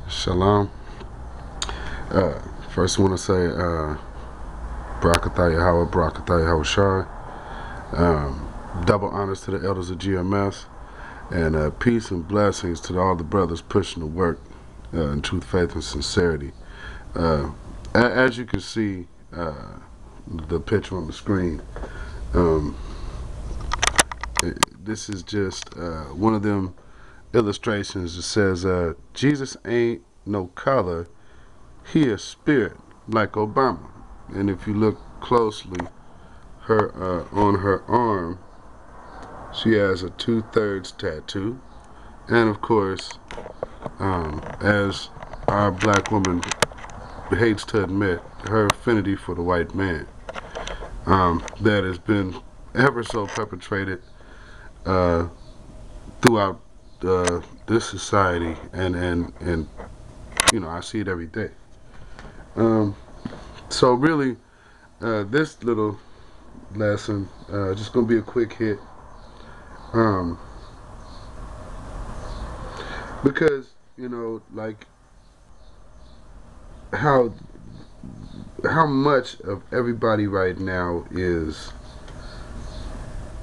Shalom. First, I want to say Barakatah Yahweh, Barakatah Yahweh Shai. Double honors to the elders of GMS, and peace and blessings to all the brothers pushing the work in truth, faith, and sincerity. As you can see, the picture on the screen, um, this is just one of them illustrations that says Jesus ain't no color, he is spirit, like Obama. And if you look closely, her on her arm, she has a 2/3 tattoo, and of course, as our black woman hates to admit, her affinity for the white man, that has been ever so perpetrated uh, throughout this society, and I see it every day. Um, so really, this little lesson just gonna be a quick hit, um, because like how much of everybody right now is,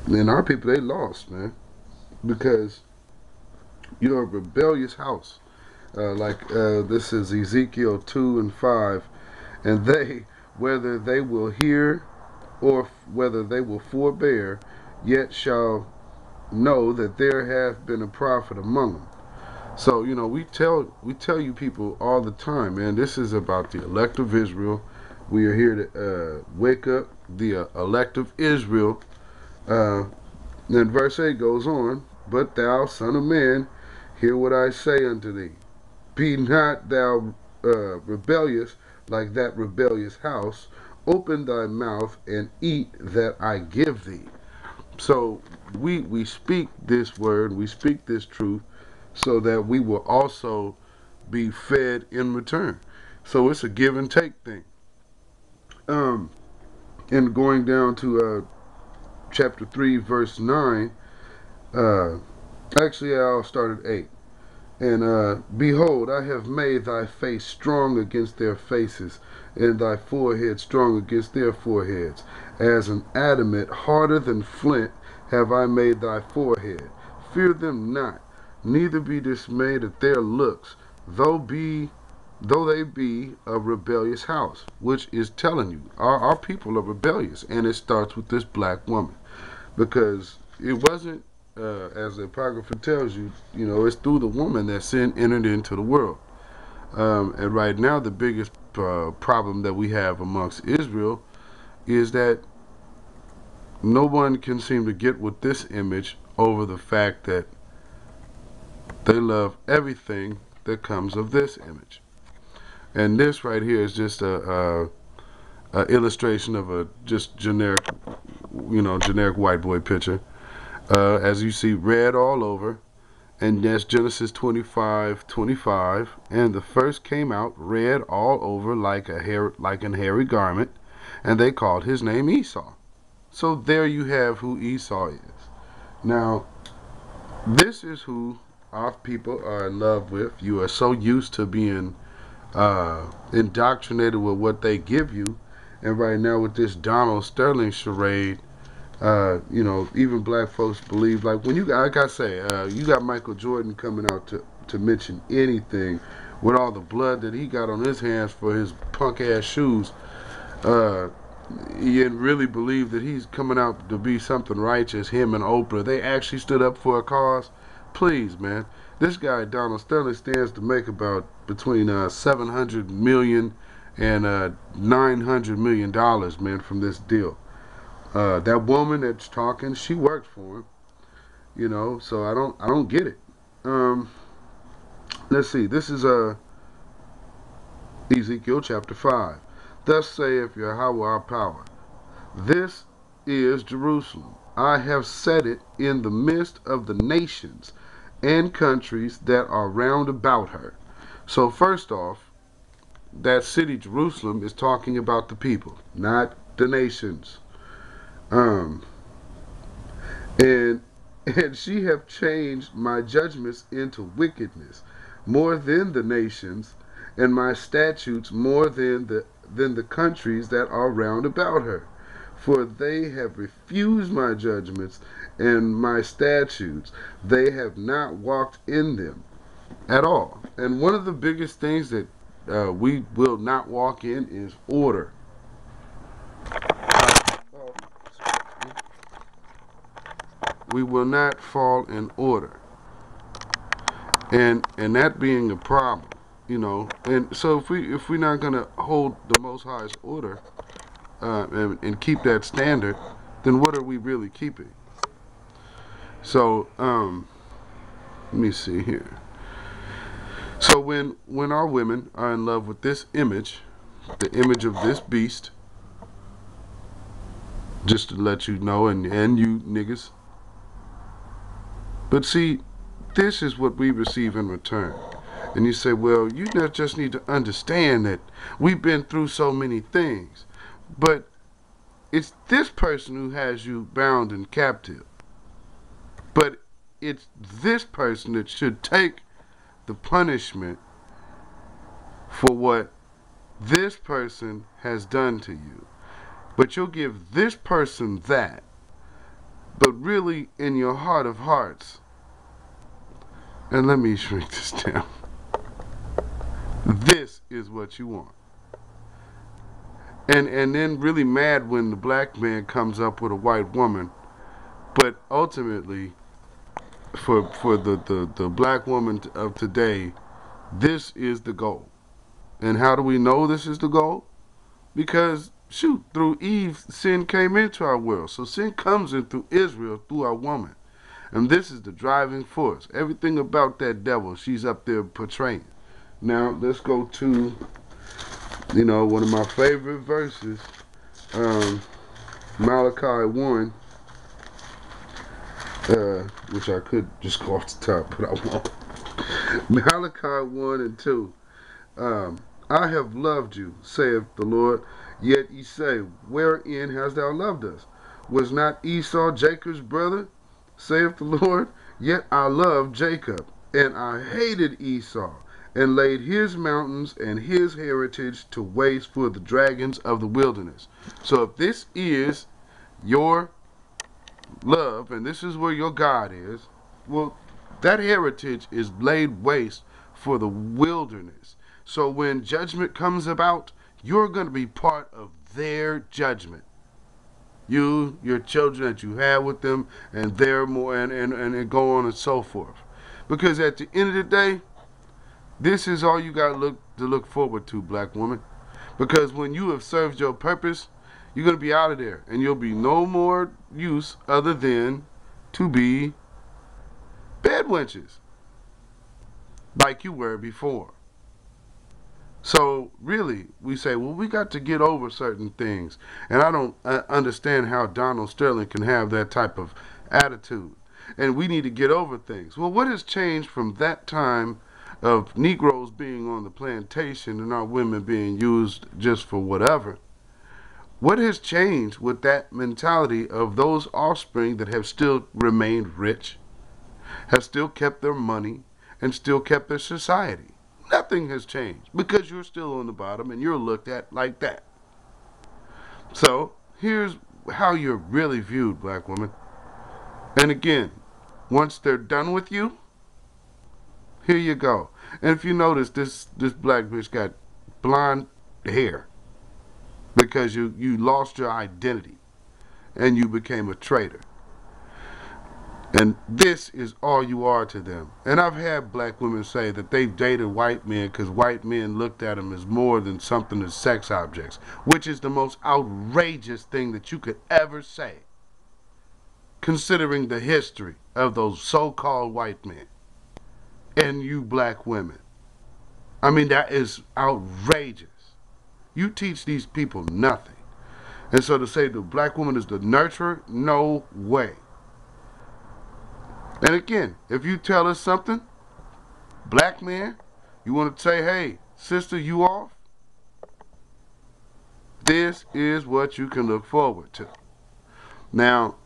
and our people, they lost, man, because you're a rebellious house. This is Ezekiel 2 and 5, and they, whether they will hear or whether they will forbear, yet shall know that there hath been a prophet among them. So we tell you people all the time, man. This is about the elect of Israel. We are here to wake up the elect of Israel. Then verse 8 goes on, but thou, son of man, hear what I say unto thee. Be not thou rebellious like that rebellious house. Open thy mouth and eat that I give thee. So we speak this word, we speak this truth, so that we will also be fed in return. So it's a give and take thing. Um, and going down to chapter 3, verse 9, uh, actually I'll start at 8. And behold, I have made thy face strong against their faces, and thy forehead strong against their foreheads. As an adamant harder than flint have I made thy forehead. Fear them not, neither be dismayed at their looks, though they be a rebellious house, which is telling you our people are rebellious, and it starts with this black woman, because it wasn't, as the Apocrypha tells you, it's through the woman that sin entered into the world. And right now, the biggest problem that we have amongst Israel is that no one can seem to get with this image over the fact that they love everything that comes of this image. And this right here is just a illustration of a just generic, generic white boy picture. As you see, red all over, and that's Genesis 25:25. And the first came out red all over like an hairy garment, and they called his name Esau. So there you have who Esau is. Now, this is who our people are in love with. You are so used to being indoctrinated with what they give you, and right now with this Donald Sterling charade, even black folks believe, like when like I say, you got Michael Jordan coming out to mention anything with all the blood that he got on his hands for his punk ass shoes. Uh, you really believe that he's coming out to be something righteous. Him and Oprah, they actually stood up for a cause. Please, man, this guy Donald Sterling stands to make about between 700 million and $900 million, man, from this deal. That woman that's talking, she works for him, so I don't get it. Um, let's see. This is Ezekiel chapter 5. Thus saith Yahweh our power. This is Jerusalem. I have set it in the midst of the nations and countries that are round about her. So first off, that city Jerusalem is talking about the people, not the nations. Um, and and she have changed my judgments into wickedness, more than the nations, and my statutes more than the countries that are round about her. For they have refused my judgments and my statutes. They have not walked in them at all. And one of the biggest things that we will not walk in is order. We will not fall in order, and that being a problem, And so if we're not gonna hold the Most High's order and keep that standard, then what are we really keeping? So let me see here. So when our women are in love with this image, the image of this beast, just to let you know, and you niggas. But see, this is what we receive in return. And you say, well, you just need to understand that we've been through so many things. But it's this person who has you bound and captive. But it's this person that should take the punishment for what this person has done to you. But you'll give this person that. But really, in your heart of hearts, and let me shrink this down, this is what you want. And then really mad when the black man comes up with a white woman. But ultimately, for the black woman of today, this is the goal. And how do we know this is the goal? Because, shoot, through Eve, sin came into our world. So sin comes in through Israel, through our woman. And this is the driving force. Everything about that devil, she's up there portraying. Now, let's go to, one of my favorite verses, Malachi 1, which I could just go off the top, but I won't. Malachi 1 and 2. I have loved you, saith the Lord. Yet ye say, wherein hast thou loved us? Was not Esau Jacob's brother, saith the Lord? Yet I loved Jacob, and I hated Esau, and laid his mountains and his heritage to waste for the dragons of the wilderness. So if this is your love, and this is where your God is, well, that heritage is laid waste for the wilderness. So when judgment comes about, you're going to be part of their judgment. You, your children that you have with them, and their more, and go on and so forth. Because at the end of the day, this is all you got to look forward to, black woman. Because when you have served your purpose, you're going to be out of there. And you'll be no more use other than to be bed wenches. Like you were before. So really, we say, well, we got to get over certain things. And I don't understand how Donald Sterling can have that type of attitude. And we need to get over things. Well, what has changed from that time of Negroes being on the plantation and our women being used just for whatever? What has changed with that mentality of those offspring that have still remained rich, have still kept their money, and still kept their society? Nothing has changed because you're still on the bottom and you're looked at like that. So here's how you're really viewed, black woman. And again, once they're done with you, here you go. And if you notice, this black bitch got blonde hair because you lost your identity and you became a traitor. And this is all you are to them. And I've had black women say that they've dated white men because white men looked at them as more than something as sex objects, which is the most outrageous thing that you could ever say, considering the history of those so-called white men and you black women. I mean, that is outrageous. You teach these people nothing. And so to say the black woman is the nurturer, no way. And again, if you tell us something, black man, you want to say, hey, sister, you off? This is what you can look forward to. Now,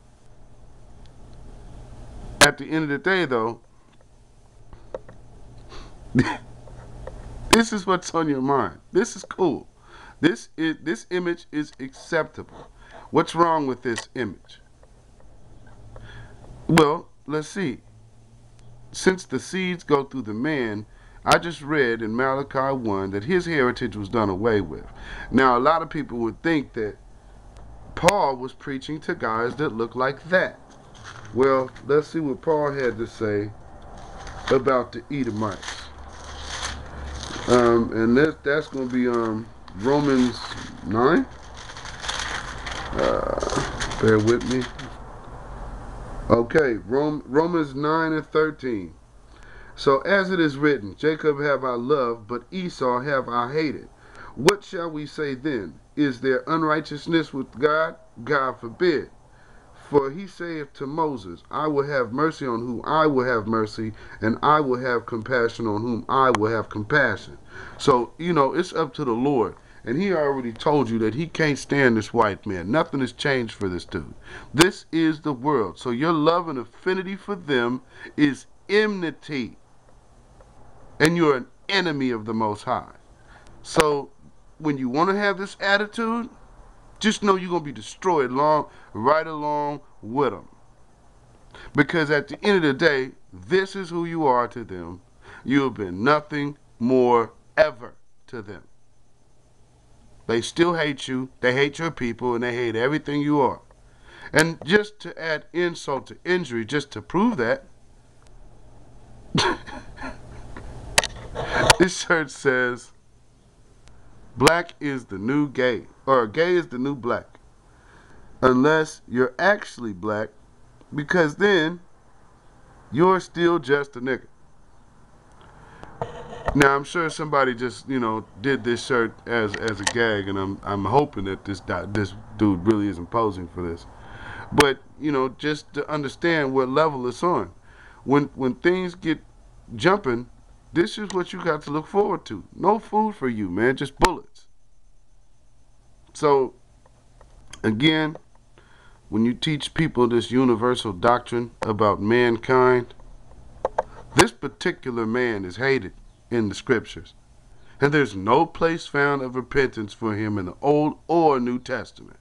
at the end of the day, though, This is what's on your mind. This is cool. This image is acceptable. What's wrong with this image? Well, let's see. Since the seeds go through the man, I just read in Malachi 1 that his heritage was done away with. Now, a lot of people would think that Paul was preaching to guys that look like that. Well, let's see what Paul had to say about the Edomites. And that's going to be Romans 9. Bear with me. Okay, Romans 9 and 13. So as it is written, Jacob have I loved, but Esau have I hated. What shall we say then? Is there unrighteousness with God? God forbid. For he saith to Moses, I will have mercy on whom I will have mercy, and I will have compassion on whom I will have compassion. So, it's up to the Lord. And he already told you that he can't stand this white man. Nothing has changed for this dude. This is the world. So your love and affinity for them is enmity. And you're an enemy of the Most High. So when you want to have this attitude, just know you're going to be destroyed right along with them. Because at the end of the day, this is who you are to them. You have been nothing more ever to them. They still hate you, they hate your people, and they hate everything you are. And just to add insult to injury, just to prove that, this shirt says, black is the new gay, or gay is the new black. Unless you're actually black, because then you're still just a nigga. Now I'm sure somebody just did this shirt as a gag, and I'm hoping that this dude really isn't posing for this. But just to understand what level it's on, when things get jumping, this is what you got to look forward to. No food for you, man, just bullets. So again, when you teach people this universal doctrine about mankind, this particular man is hated in the scriptures. And there's no place found of repentance for him in the Old or New Testament.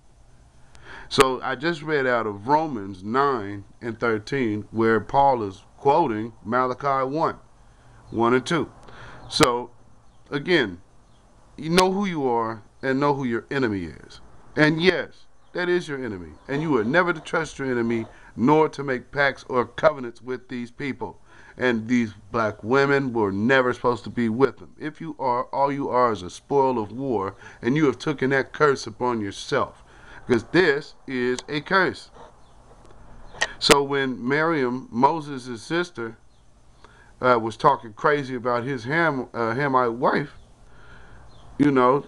So I just read out of Romans 9 and 13 where Paul is quoting Malachi 1 and 2. So again, you know who you are and know who your enemy is. And yes, that is your enemy. And you are never to trust your enemy, nor to make pacts or covenants with these people. And these black women were never supposed to be with them. If you are, all you are is a spoil of war, and you have taken that curse upon yourself. Because this is a curse. So when Miriam, Moses' sister, was talking crazy about his Hamite wife, the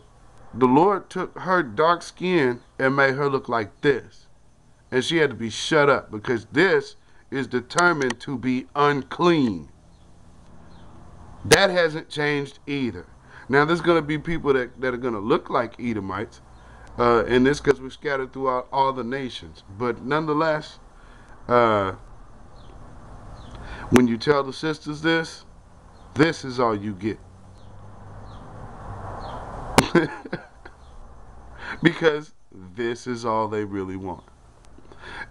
Lord took her dark skin and made her look like this. And she had to be shut up because this is determined to be unclean. That hasn't changed either. Now there's going to be people that are going to look like Edomites, and this because we're scattered throughout all the nations. But nonetheless, when you tell the sisters this is all you get. Because this is all they really want.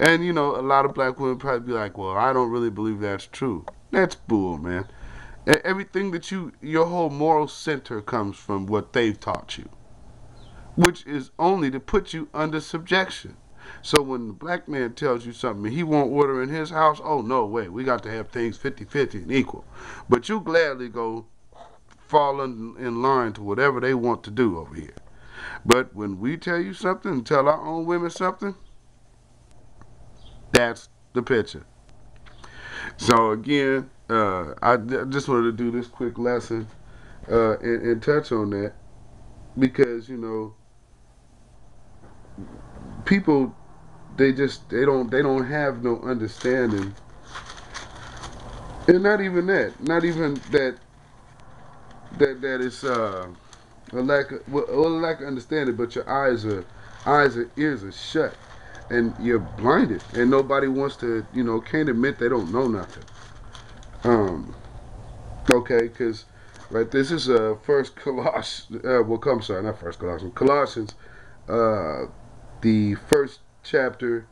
And a lot of black women probably be like, well, I don't really believe that's true. That's bull, man. Everything that your whole moral center comes from what they've taught you, which is only to put you under subjection. So when the black man tells you something he won't order in his house, oh, no way, we got to have things 50-50 and equal. But you gladly go fall in line to whatever they want to do over here. But when we tell you something and tell our own women something, that's the picture. So again, I just wanted to do this quick lesson and touch on that because people they don't have no understanding, and not even that it's a lack of understanding, but your eyes and ears are shut. And you're blinded, and nobody wants to, can't admit they don't know nothing. Okay, because Right. This is First Colossians. I'm sorry, not First Colossians. Colossians, uh, the first chapter,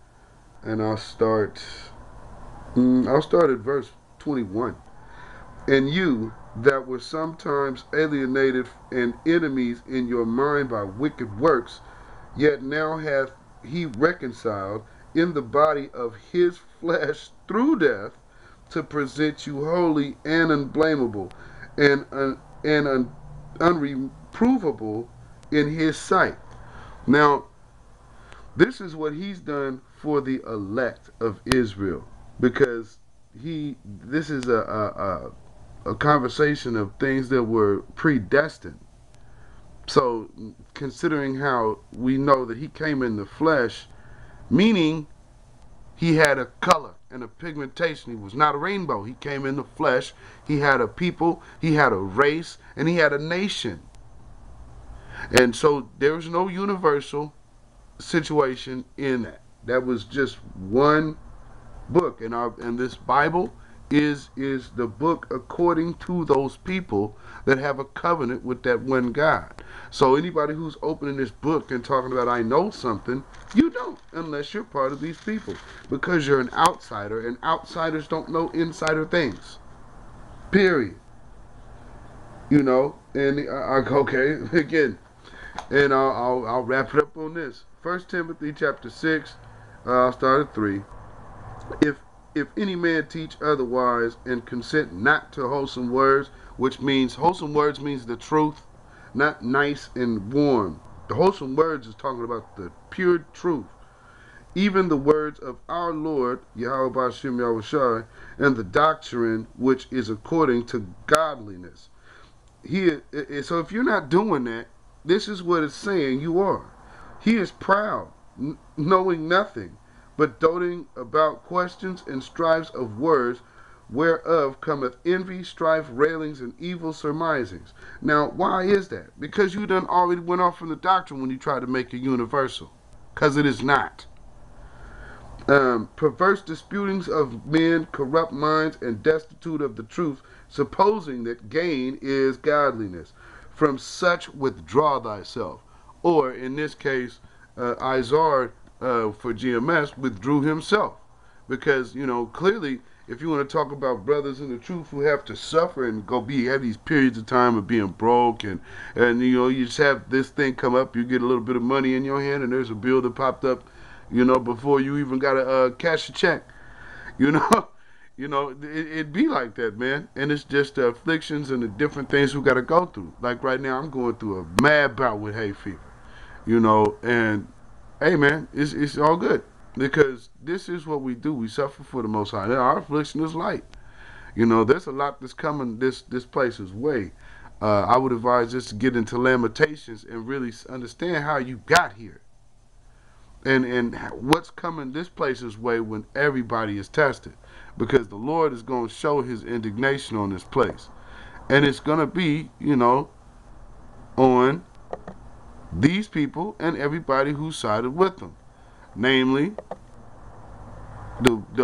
and I'll start. I'll start at verse 21. And you that were sometimes alienated and enemies in your mind by wicked works, yet now hath he reconciled in the body of his flesh through death, to present you holy and unblameable and unreprovable in his sight. Now, this is what he's done for the elect of Israel, because this is a conversation of things that were predestined. So, considering how we know that he came in the flesh, meaning he had a color and a pigmentation. He was not a rainbow. He came in the flesh. He had a people, he had a race, and he had a nation. And so there was no universal situation in that. That was just one book, and this Bible is the book according to those people that have a covenant with that one God. So anybody who's opening this book and talking about I know something, you don't, unless you're part of these people, because you're an outsider, and outsiders don't know insider things. Period. You know, and okay, again, and I'll wrap it up on this. First Timothy chapter 6, I'll start at 3. If if any man teach otherwise and consent not to wholesome words, which means wholesome words means the truth, not nice and warm. The wholesome words is talking about the pure truth. Even the words of our Lord Yahweh Bashim Yahushai, and the doctrine which is according to godliness. So if you're not doing that, this is what it's saying you are. He is proud, knowing nothing, but doting about questions and strifes of words, whereof cometh envy, strife, railings, and evil surmisings. Now, why is that? Because you done already went off from the doctrine when you try to make it universal. Because it is not. Perverse disputings of men, corrupt minds, and destitute of the truth, supposing that gain is godliness. From such withdraw thyself. Or, in this case, Izard for GMS withdrew himself. Because, clearly, if you want to talk about brothers in the truth who have to suffer and have these periods of time of being broke, and you just have this thing come up, you get a little bit of money in your hand, and there's a bill that popped up, before you even got to cash a check, you know, it be like that, man. And it's just the afflictions and the different things we got to go through. Like right now, I'm going through a mad bout with hay fever, and hey, man, it's all good, because this is what we do. We suffer for the Most High. Our affliction is light. There's a lot that's coming this place's way. I would advise us to get into Lamentations and really understand how you got here. And what's coming this place's way when everybody is tested, because the Lord is going to show his indignation on this place, and it's going to be on these people and everybody who sided with them, namely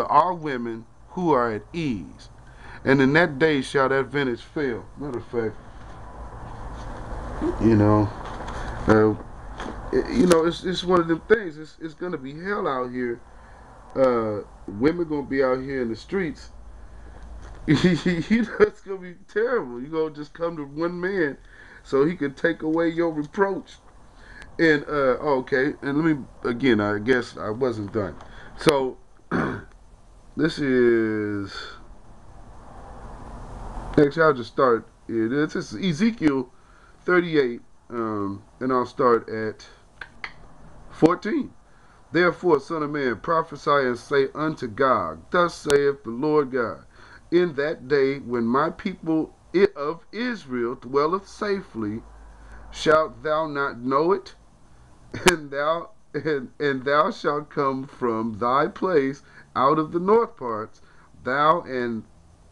our women who are at ease. And in that day shall that vintage fail. Matter of fact, it's one of them things. It's gonna be hell out here. Women gonna be out here in the streets. It's gonna be terrible. You gonna just come to one man so he can take away your reproach. And okay, and let me again. I guess I wasn't done. So this is actually I'll just start. This is Ezekiel 38, and I'll start at 14. Therefore, son of man, prophesy and say unto Gog, thus saith the Lord God, in that day when my people of Israel dwelleth safely, shalt thou not know it? And thou shalt come from thy place out of the north parts, thou and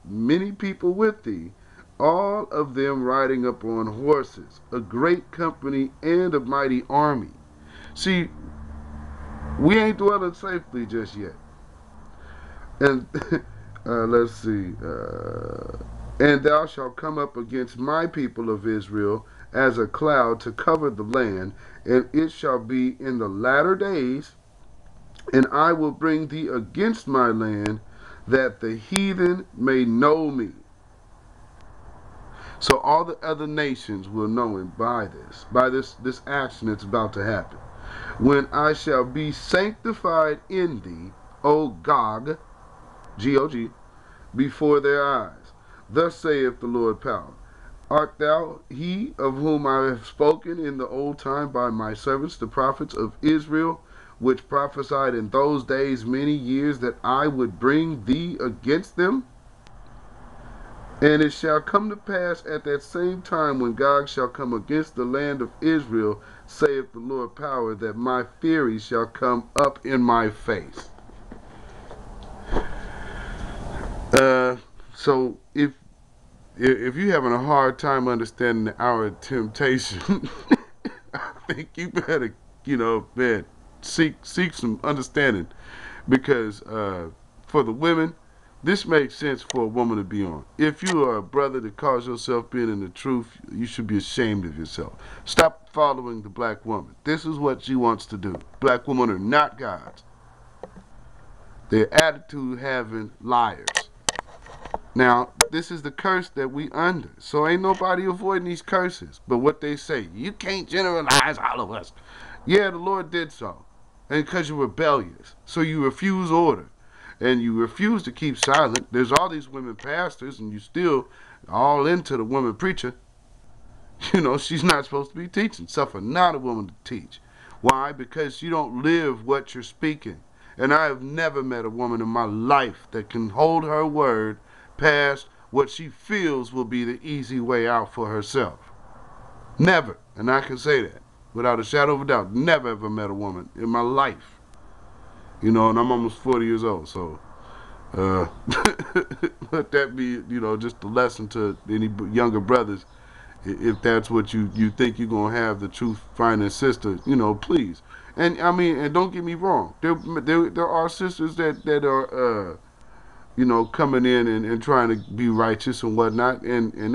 many people with thee, all of them riding upon horses, a great company and a mighty army. See, we ain't dwelling safely just yet. And let's see. And thou shalt come up against my people of Israel as a cloud to cover the land, and it shall be in the latter days, and I will bring thee against my land, that the heathen may know me. So all the other nations will know him by this action that's about to happen. When I shall be sanctified in thee, O Gog, G-O-G, before their eyes. Thus saith the Lord power. Art thou he of whom I have spoken in the old time by my servants the prophets of Israel, which prophesied in those days many years that I would bring thee against them? And it shall come to pass at that same time, when Gog shall come against the land of Israel, saith the Lord power, that my fury shall come up in my face. So if you're having a hard time understanding the hour of temptation, I think you better, man, seek some understanding, because for the women, this makes sense for a woman to be on. If you are a brother that calls yourself being in the truth, you should be ashamed of yourself. Stop following the black woman. This is what she wants to do. Black women are not gods. They're attitude-having liars. Now, this is the curse that we under. So ain't nobody avoiding these curses. But what they say, you can't generalize all of us. Yeah, the Lord did so. And because you're rebellious. So you refuse order. And you refuse to keep silent. There's all these women pastors, and you still all into the woman preacher. She's not supposed to be teaching. Suffer not a woman to teach. Why? Because you don't live what you're speaking. And I have never met a woman in my life that can hold her word past what she feels will be the easy way out for herself. Never. And I can say that without a shadow of a doubt. Never ever met a woman in my life. And I'm almost 40 years old, so let that be, just a lesson to any younger brothers. If that's what you think you're going to have the truth finding sister, please. And I mean, and don't get me wrong. There are sisters that are, coming in and trying to be righteous and whatnot. And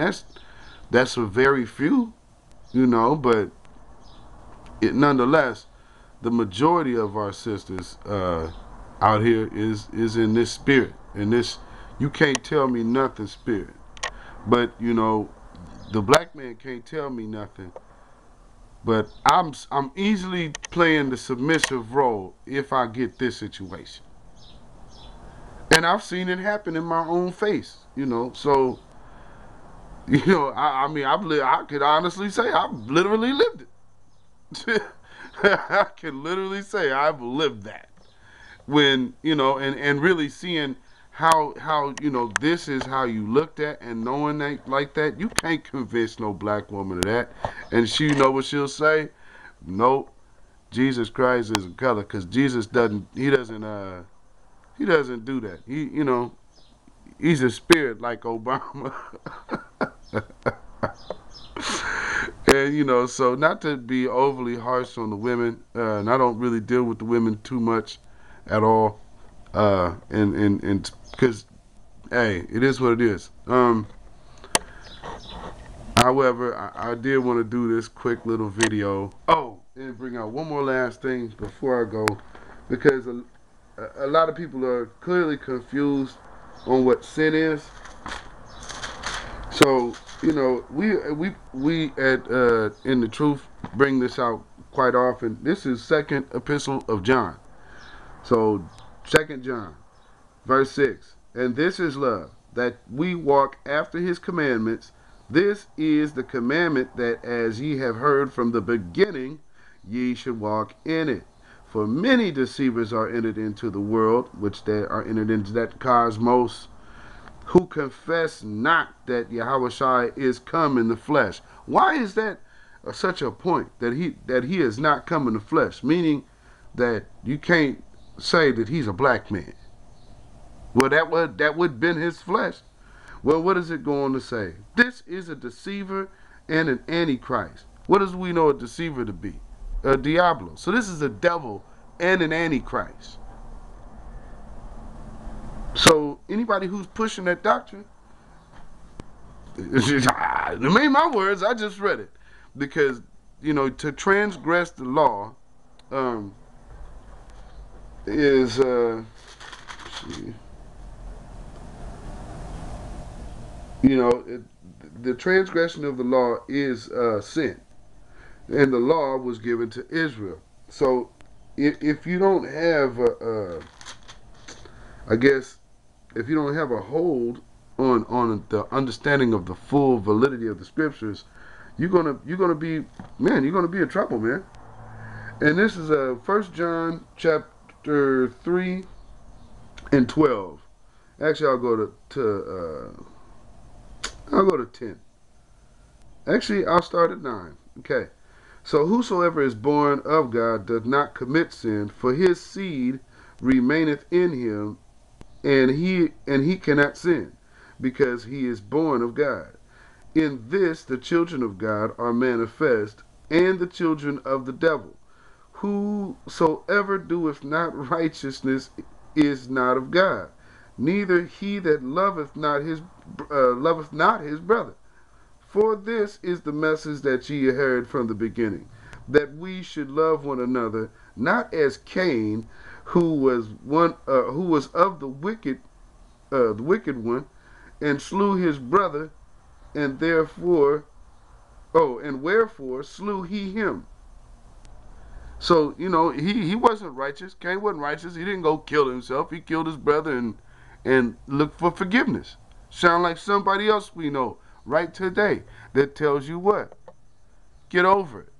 that's a very few, but nonetheless, the majority of our sisters out here is in this spirit, in this you can't tell me nothing spirit. But the black man can't tell me nothing. But I'm easily playing the submissive role if I get this situation, and I've seen it happen in my own face. So I mean I could honestly say I've literally lived it. I can literally say I've lived that. When and really seeing how this is how you looked at, and knowing that like that, you can't convince no black woman of that. And she what she'll say, nope, Jesus Christ is a color, because Jesus doesn't do that. He's a spirit like Obama. And so not to be overly harsh on the women, and I don't really deal with the women too much at all, and because hey, it is what it is. However, I did want to do this quick little video. Oh, and bring out one more last thing before I go, because a lot of people are clearly confused on what sin is. So we at In the Truth bring this out quite often. This is second epistle of John. So 2 John, verse 6. And this is love, that we walk after his commandments. This is the commandment, that as ye have heard from the beginning, ye should walk in it. For many deceivers are entered into the world, which they are entered into that cosmos, who confess not that Yahushua is come in the flesh. Why is that such a point, that he is not come in the flesh? Meaning that you can't say that he's a black man. Well, that would been his flesh. Well, what is it going to say? This is a deceiver and an antichrist. What does we know a deceiver to be? A Diablo. So this is a devil and an antichrist. So anybody who's pushing that doctrine, It ain't my words. I just read it. Because, to transgress the law is, let's see, the transgression of the law is sin. And the law was given to Israel. So if you don't have, I guess, if you don't have a hold on the understanding of the full validity of the scriptures, you're gonna be, man, you're gonna be in trouble, man. And this is 1 John chapter 3 and 12. Actually, I'll go to 10. Actually, I'll start at 9. Okay. So whosoever is born of God does not commit sin, for his seed remaineth in him, and he cannot sin, because he is born of God. In this the children of God are manifest, and the children of the devil. Whosoever doeth not righteousness is not of God, neither he that loveth not his brother. For this is the message that ye heard from the beginning, that we should love one another, not as Cain, who was of the wicked one, and slew his brother, and wherefore slew he him. So he wasn't righteous. Cain wasn't righteous. He didn't go kill himself. He killed his brother and looked for forgiveness. Sound like somebody else we know right today that tells you what? Get over it.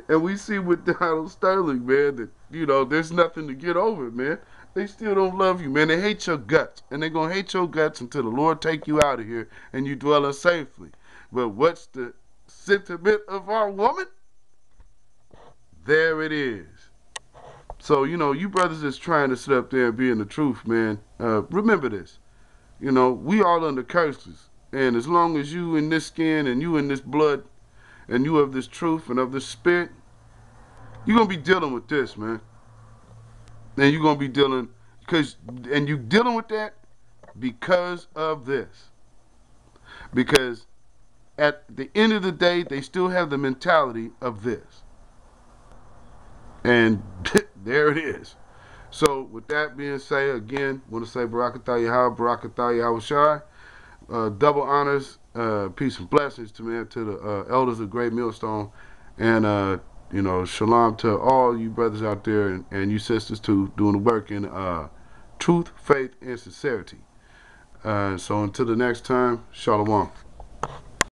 And we see with Donald Sterling, man, that, there's nothing to get over, man. They still don't love you, man. They hate your guts. And they're going to hate your guts until the Lord take you out of here and you dwell safely. But what's the sentiment of our woman? There it is. So, you brothers that's trying to sit up there and be in the truth, man, remember this. We all under curses. And as long as you in this skin and you in this blood and you of this truth and of this spirit, you're going to be dealing with this, man. And you're going to be dealing, and you dealing with that because of this. Because at the end of the day, they still have the mentality of this. And there it is. So with that being said, again, I want to say Barakatah Yahweh, Barakatah Yahweh Shai. Double honors, peace and blessings to the elders of Great Millstone, and shalom to all you brothers out there and you sisters too, doing the work in truth, faith, and sincerity. So until the next time, shalom.